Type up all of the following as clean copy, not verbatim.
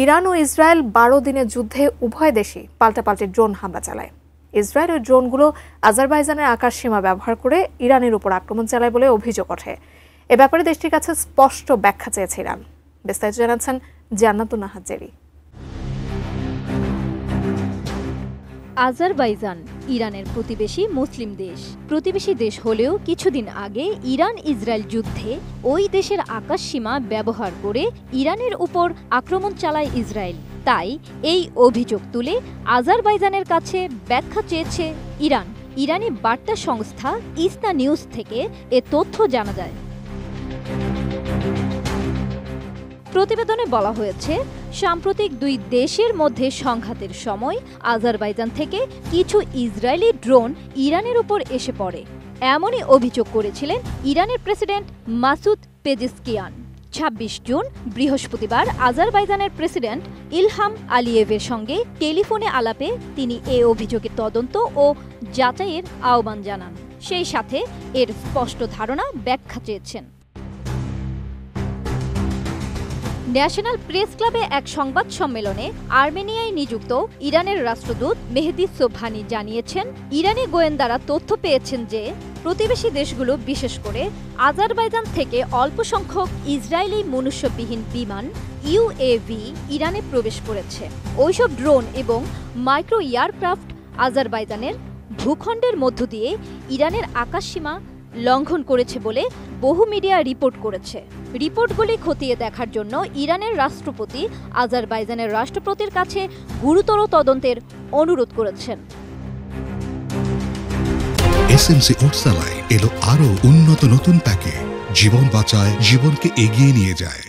Iran ও Israel 12 দিনের যুদ্ধে উভয় দেশই পাল্টাপাল্টি ড্রোন হামলা চালায়। ইসরায়েলের ড্রোনগুলো আজারবাইজানের আকাশসীমা ব্যবহার করে ইরানের উপর আক্রমণ চালায় বলে অভিযোগ ওঠে। এ ব্যাপারে দেশটির কাছে স্পষ্ট ব্যাখ্যা চেয়েছে ইরান। বিস্তারিত জানাচ্ছেন জান্নাতুন নাহার জেরি। আজারবাইজান ইরানের প্রতিবেশী মুসলিম দেশ। প্রতিবেশী দেশ হলেও কিছুদিন আগে ইরান ইসরায়েল যুদ্ধে ওই দেশের আকাশসীমা ব্যবহার করে ইরানের উপর আক্রমণ চালায় ইসরায়েল। তাই এই অভিযোগ তুলে আজারবাইজানের কাছে ব্যাখ্যা চেয়েছে ইরান। ইরানি বার্তা সংস্থা ইসনা নিউজ থেকে এ তথ্য জানা যায়। প্রতিবেদনে বলা হয়েছে, সাম্প্রতিক দুই দেশের মধ্যে সংঘাতের সময় আজারবাইজান থেকে কিছু ইসরায়েলি ড্রোন ইরানের উপর এসে পড়ে। এমনই অভিযোগ করেছিলেন ইরানের প্রেসিডেন্ট মাসুদ পেজেশকিয়ান। ২৬ জুন বৃহস্পতিবার আজারবাইজানের প্রেসিডেন্ট ইলহাম আলিয়েভের সঙ্গে টেলিফোনে আলাপে তিনি এ অভিযোগের তদন্ত ও যাচাইয়ের আহ্বান জানান। সেই সাথে এর স্পষ্ট ধারণা ব্যাখ্যা চেয়েছেন। ন্যাশনাল প্রেস ক্লাবে এক সংবাদ সম্মেলনে আর্মেনিয়ায় নিযুক্ত ইরানের রাষ্ট্রদূত মেহেদি সোবহানি জানিয়েছেন, ইরানি গোয়েন্দারা তথ্য পেয়েছেন যে প্রতিবেশী দেশগুলো বিশেষ করে আজারবাইজান থেকে অল্প সংখ্যক ইসরায়েলি মনুষ্যবিহীন বিমান ইউএভি ইরানে প্রবেশ করেছে। ওইসব ড্রোন এবং মাইক্রো এয়ারক্রাফট আজারবাইজানের ভূখণ্ডের মধ্য দিয়ে ইরানের আকাশসীমা লঙ্ঘন করেছে বলে বহু মিডিয়া রিপোর্ট করেছে। রিপোর্টগুলি খতিয়ে দেখার জন্য ইরানের রাষ্ট্রপতি আজারবাইজানের রাষ্ট্রপতির কাছে গুরুতর তদন্তের অনুরোধ করেছেন। এসএমসি ওটসালাই এলো আরো উন্নত নতুন প্যাকে, জীবন বাঁচায়, জীবনকে এগিয়ে নিয়ে যায়।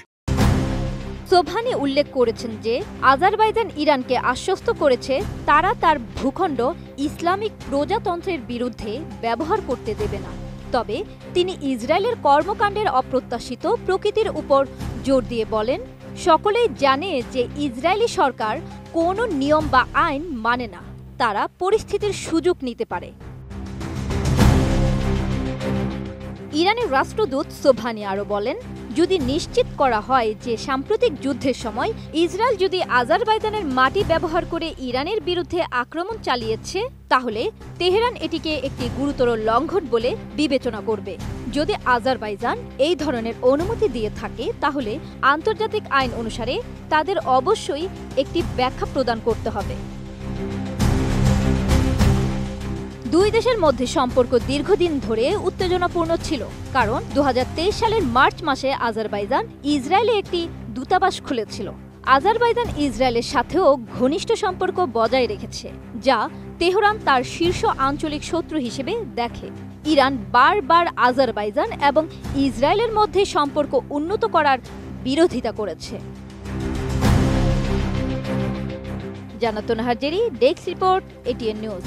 সোবহানি উল্লেখ করেছেন যে আজারবাইজান ইরানকে আশ্বস্ত করেছে তারা তার ভূখণ্ড ইসলামিক প্রজাতন্ত্রের বিরুদ্ধে ব্যবহার করতে দেবে না। তবে তিনি ইসরায়েলের কর্মকাণ্ডের অপ্রত্যাশিত প্রকৃতির উপর জোর দিয়ে বলেন, সকলেই জানে যে ইসরায়েলি সরকার কোনো নিয়ম বা আইন মানে না, তারা পরিস্থিতির সুযোগ নিতে পারে। ইরানের রাষ্ট্রদূত সোবহানি আরও বলেন, যদি নিশ্চিত করা হয় যে সাম্প্রতিক যুদ্ধের সময় ইসরায়েল যদি আজারবাইজানের মাটি ব্যবহার করে ইরানের বিরুদ্ধে আক্রমণ চালিয়েছে, তাহলে তেহরান এটিকে একটি গুরুতর লঙ্ঘন বলে বিবেচনা করবে। যদি আজারবাইজান এই ধরনের অনুমতি দিয়ে থাকে, তাহলে আন্তর্জাতিক আইন অনুসারে তাদের অবশ্যই একটি ব্যাখ্যা প্রদান করতে হবে। দুই দেশের মধ্যে সম্পর্ক দীর্ঘদিন ধরে উত্তেজনাপূর্ণ ছিল, কারণ ২০২৩ সালের মার্চ মাসে আজারবাইজান ইসরায়েলে একটি দূতাবাস খুলেছিল। আজারবাইজান ইসরায়েলের সাথেও ঘনিষ্ঠ সম্পর্ক বজায় রেখেছে, যা তেহরান তার শীর্ষ আঞ্চলিক শত্রু হিসেবে দেখে। ইরান বারবার আজারবাইজান এবং ইসরায়েলের মধ্যে সম্পর্ক উন্নত করার বিরোধিতা করেছে। জান্নাতুন Nahar Jerry, desk report, ATN news.